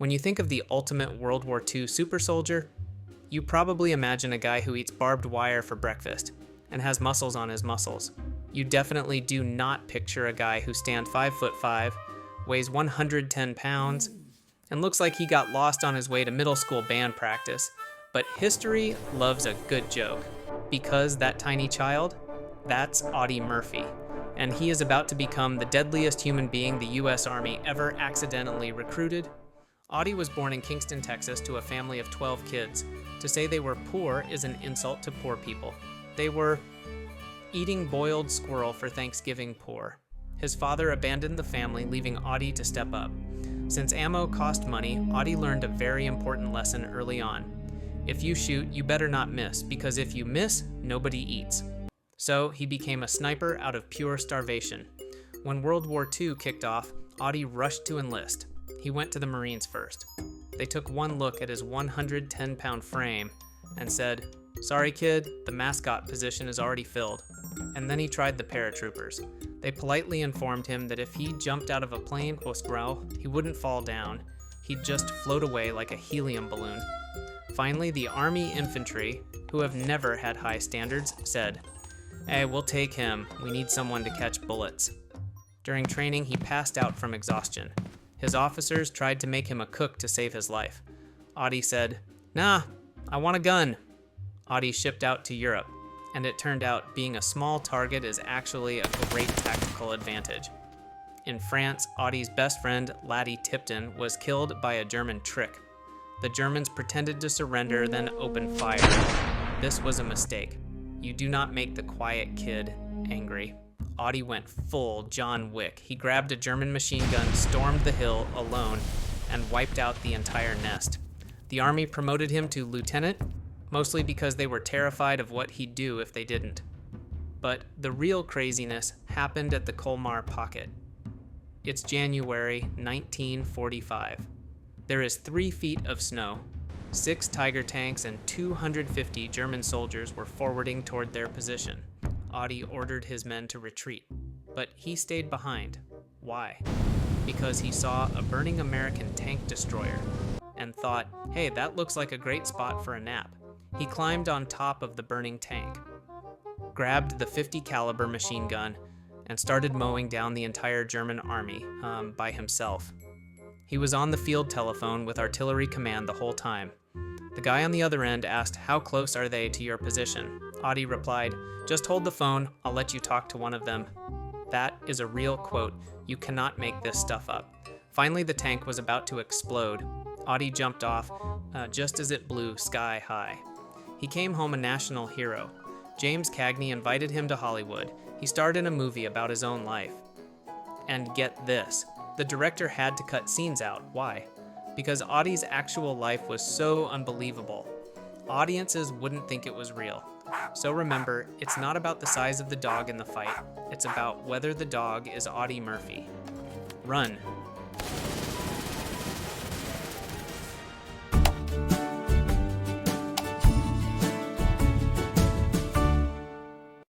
When you think of the ultimate World War II super soldier, you probably imagine a guy who eats barbed wire for breakfast and has muscles on his muscles. You definitely do not picture a guy who stands 5'5", weighs 110 pounds, and looks like he got lost on his way to middle school band practice. But history loves a good joke, because that tiny child, that's Audie Murphy, and he is about to become the deadliest human being the U.S. Army ever accidentally recruited. Audie was born in Kingston, Texas, to a family of 12 kids. To say they were poor is an insult to poor people. They were eating boiled squirrel for Thanksgiving poor. His father abandoned the family, leaving Audie to step up. Since ammo cost money, Audie learned a very important lesson early on. If you shoot, you better not miss, because if you miss, nobody eats. So he became a sniper out of pure starvation. When World War II kicked off, Audie rushed to enlist. He went to the Marines first. They took one look at his 110-pound frame and said, "Sorry, kid, the mascot position is already filled." And then he tried the Paratroopers. They politely informed him that if he jumped out of a plane, he wouldn't fall down. He'd just float away like a helium balloon. Finally, the Army infantry, who have never had high standards, said, "Hey, we'll take him. We need someone to catch bullets." During training, he passed out from exhaustion. His officers tried to make him a cook to save his life. Audie said, "Nah, I want a gun." Audie shipped out to Europe, and it turned out being a small target is actually a great tactical advantage. In France, Audie's best friend, Lattie Tipton, was killed by a German trick. The Germans pretended to surrender, then opened fire. This was a mistake. You do not make the quiet kid angry. Audie went full John Wick. He grabbed a German machine gun, stormed the hill alone, and wiped out the entire nest. The Army promoted him to lieutenant, mostly because they were terrified of what he'd do if they didn't. But the real craziness happened at the Colmar Pocket. It's January 1945. There is 3 feet of snow. 6 Tiger tanks and 250 German soldiers were forwarding toward their position. Audie ordered his men to retreat, but he stayed behind. Why? Because he saw a burning American tank destroyer and thought, hey, that looks like a great spot for a nap. He climbed on top of the burning tank, grabbed the .50 caliber machine gun, and started mowing down the entire German army by himself. He was on the field telephone with artillery command the whole time. The guy on the other end asked, "How close are they to your position?" Audie replied, "Just hold the phone, I'll let you talk to one of them." That is a real quote. You cannot make this stuff up. Finally, the tank was about to explode. Audie jumped off just as it blew sky high. He came home a national hero. James Cagney invited him to Hollywood. He starred in a movie about his own life. And get this, the director had to cut scenes out. Why? Because Audie's actual life was so unbelievable. Audiences wouldn't think it was real. So remember, it's not about the size of the dog in the fight. It's about whether the dog is Audie Murphy. Run.